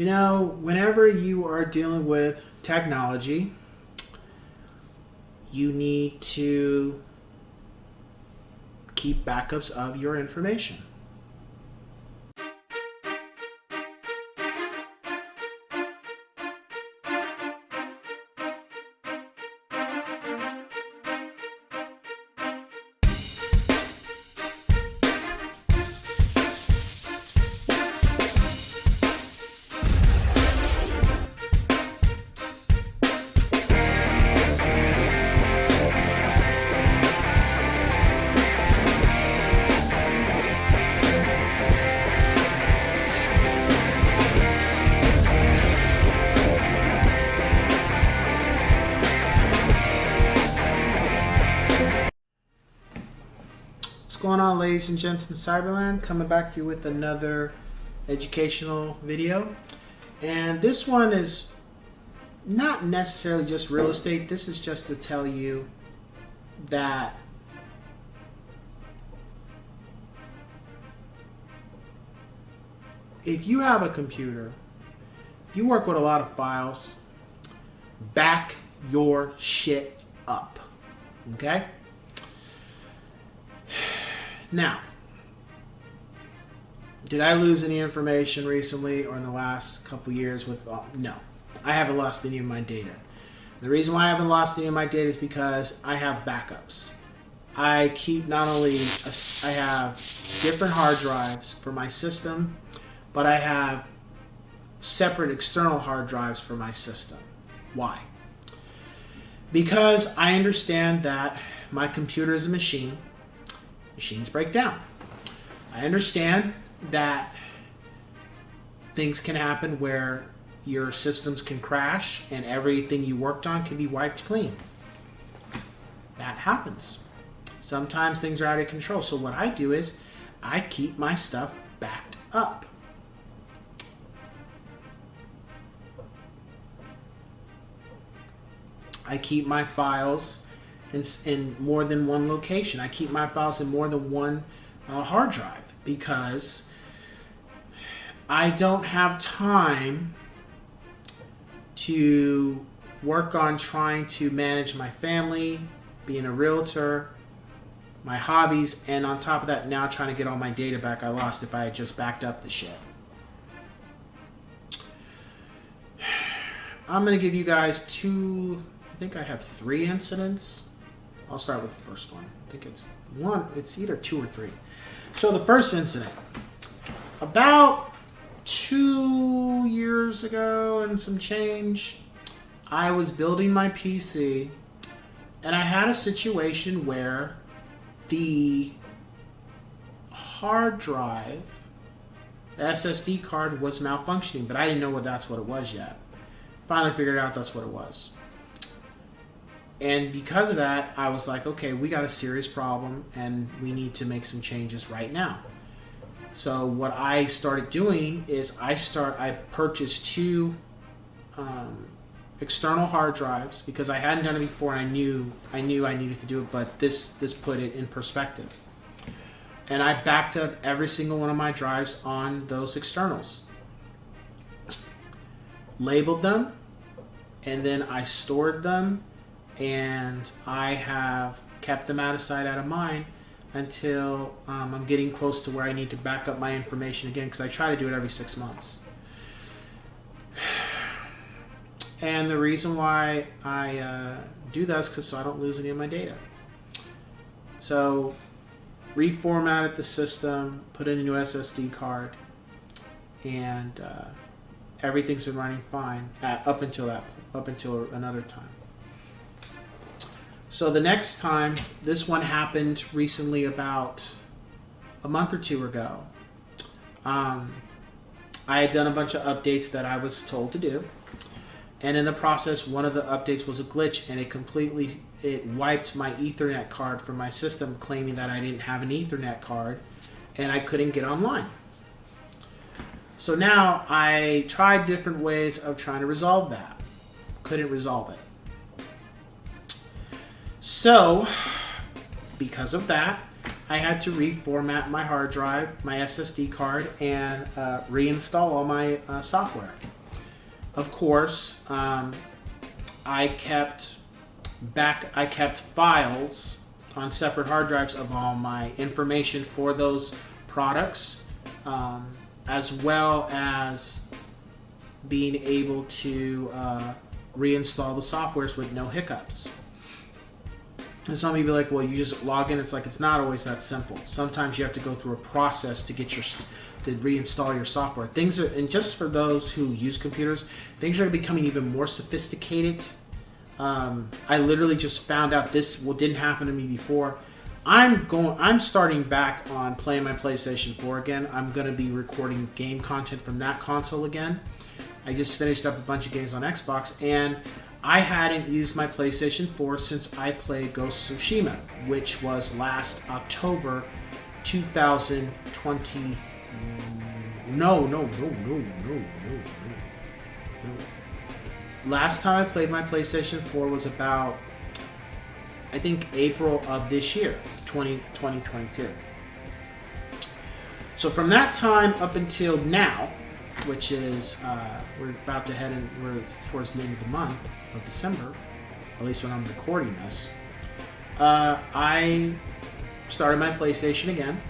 You know, whenever you are dealing with technology, you need to keep backups of your information. What's going on, ladies and gents in Cyberland? Coming back to you with another educational video. And this one is not necessarily just real estate. This is just to tell you that if you have a computer, you work with a lot of files, back your shit up. Okay? Now, did I lose any information recently or in the last couple years with... no, I haven't lost any of my data. The reason why I haven't lost any of my data is because I have backups. I keep not only... I have different hard drives for my system, but I have separate external hard drives for my system. Why? Because I understand that my computer is a machine. Machines break down. I understand that things can happen where your systems can crash and everything you worked on can be wiped clean. That happens. Sometimes things are out of control. So what I do is I keep my stuff backed up. I keep my files in more than one location. I keep my files in more than one hard drive because I don't have time to work on trying to manage my family, being a realtor, my hobbies, and on top of that, now trying to get all my data back I lost if I had just backed up the shit. I'm going to give you guys I think I have 3 incidents. I'll start with the first one. I think it's either 2 or 3. So the first incident, about 2 years ago and some change, I was building my PC and I had a situation where the hard drive, the SSD card, was malfunctioning, but I didn't know that's what it was yet. Finally figured out that's what it was. And because of that, I was like, okay, we got a serious problem and we need to make some changes right now. So what I started doing is I purchased 2 external hard drives because I hadn't done it before and I knew I needed to do it, but this put it in perspective. And I backed up every single one of my drives on those externals. Labeled them, and then I stored them, and I have kept them out of sight, out of mind until I'm getting close to where I need to back up my information again, because I try to do it every 6 months. And the reason why I do that is so I don't lose any of my data. So reformatted the system, put in a new SSD card, and everything's been running fine up until another time. So the next time, this one happened recently about a month or 2 ago. I had done a bunch of updates that I was told to do. And in the process, one of the updates was a glitch, and it wiped my Ethernet card from my system, claiming that I didn't have an Ethernet card, and I couldn't get online. So now I tried different ways of trying to resolve that. Couldn't resolve it. So, because of that, I had to reformat my hard drive, my SSD card, and reinstall all my software. Of course, I kept files on separate hard drives of all my information for those products, as well as being able to reinstall the softwares with no hiccups. And some people be like, well, you just log in. It's like, it's not always that simple. Sometimes you have to go through a process to reinstall your software. Things are, and just for those who use computers, things are becoming even more sophisticated. I literally just found out this didn't happen to me before. I'm starting back on playing my PlayStation 4 again. I'm going to be recording game content from that console again. I just finished up a bunch of games on Xbox, and I hadn't used my PlayStation 4 since I played Ghost of Tsushima, which was last October 2020. No. Last time I played my PlayStation 4 was about, I think, April of this year, 2022. So from that time up until now, which is, we're about to head in, we're towards the end of the month of December, at least when I'm recording this, I started my PlayStation again,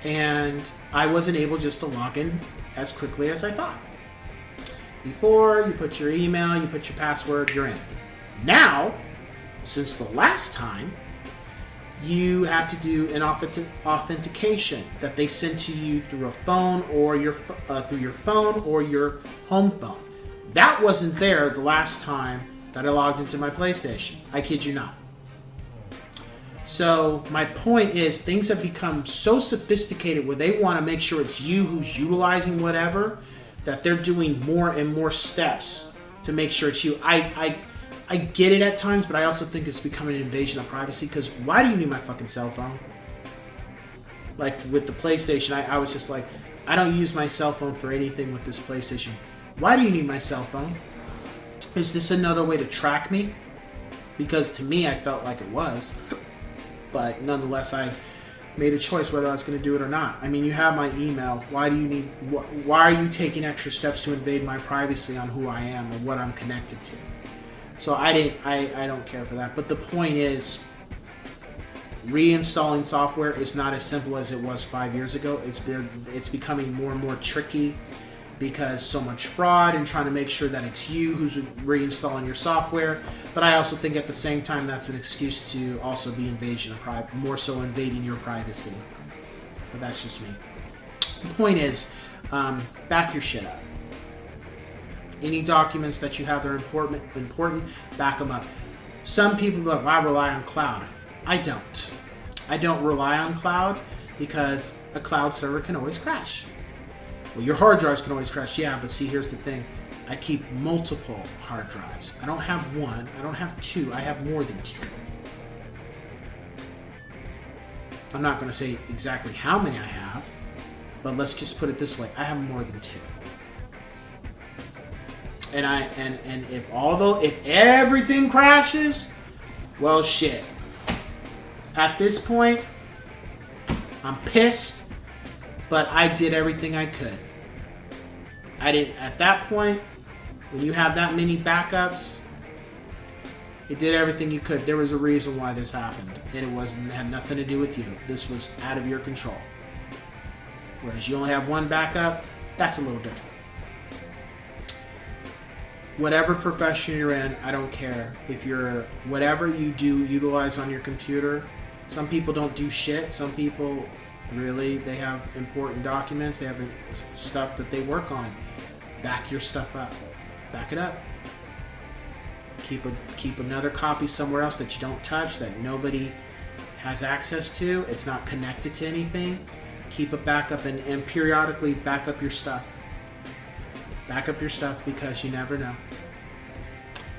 and I wasn't able just to log in as quickly as I thought. Before, you put your email, you put your password, you're in. Now, since the last time, you have to do an authentication that they send to you through a phone or through your phone or your home phone. That wasn't there the last time that I logged into my PlayStation. I kid you not. So my point is, things have become so sophisticated where they want to make sure it's you who's utilizing whatever, that they're doing more and more steps to make sure it's you. I get it at times, but I also think it's becoming an invasion of privacy, because why do you need my fucking cell phone? Like with the PlayStation, I was just like, I don't use my cell phone for anything with this PlayStation. Why do you need my cell phone? Is this another way to track me? Because to me, I felt like it was. But nonetheless, I made a choice whether I was going to do it or not. I mean, you have my email. Why are you taking extra steps to invade my privacy on who I am and what I'm connected to? So I don't care for that. But the point is, reinstalling software is not as simple as it was 5 years ago. It's becoming more and more tricky, because so much fraud and trying to make sure that it's you who's reinstalling your software. But I also think at the same time that's an excuse to also be invasion of privacy, more so invading your privacy. But that's just me. The point is, back your shit up. Any documents that you have that are important, back them up. Some people be like, well, I rely on cloud. I don't. I don't rely on cloud because a cloud server can always crash. Well, your hard drives can always crash. Yeah, but see, here's the thing. I keep multiple hard drives. I don't have one. I don't have two. I have more than two. I'm not going to say exactly how many I have, but let's just put it this way. I have more than two. And if everything crashes, well, shit. At this point, I'm pissed, but I did everything I could. At that point, when you have that many backups, it did everything you could. There was a reason why this happened, and it had nothing to do with you. This was out of your control. Whereas you only have one backup, that's a little different. Whatever profession you're in, I don't care. Whatever you do utilize on your computer, some people don't do shit. Some people really, they have important documents, they have stuff that they work on. Back your stuff up. Back it up. Keep another copy somewhere else that you don't touch, that nobody has access to. It's not connected to anything. Keep a backup and periodically back up your stuff. Back up your stuff, because you never know.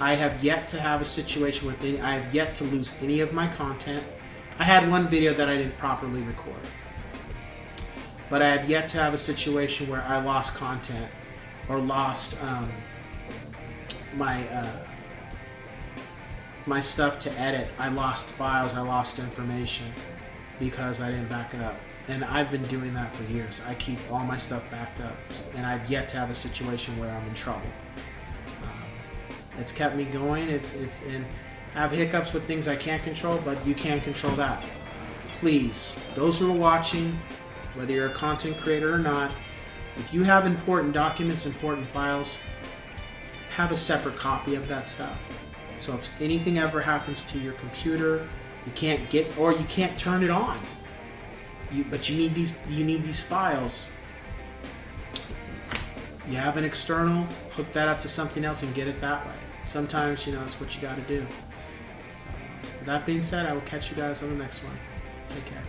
I have yet to have a situation I have yet to lose any of my content. I had one video that I didn't properly record. But I have yet to have a situation where I lost content or lost my stuff to edit. I lost files, I lost information. because I didn't back it up. And I've been doing that for years. I keep all my stuff backed up, and I've yet to have a situation where I'm in trouble. It's kept me going. And I have hiccups with things I can't control, but you can't control that. Please, those who are watching, whether you're a content creator or not, if you have important documents, important files, have a separate copy of that stuff. So if anything ever happens to your computer, you can't get, or you can't turn it on. But you need these files. You have an external, hook that up to something else and get it that way. Sometimes, that's what you got to do. So, with that being said, I will catch you guys on the next one. Take care.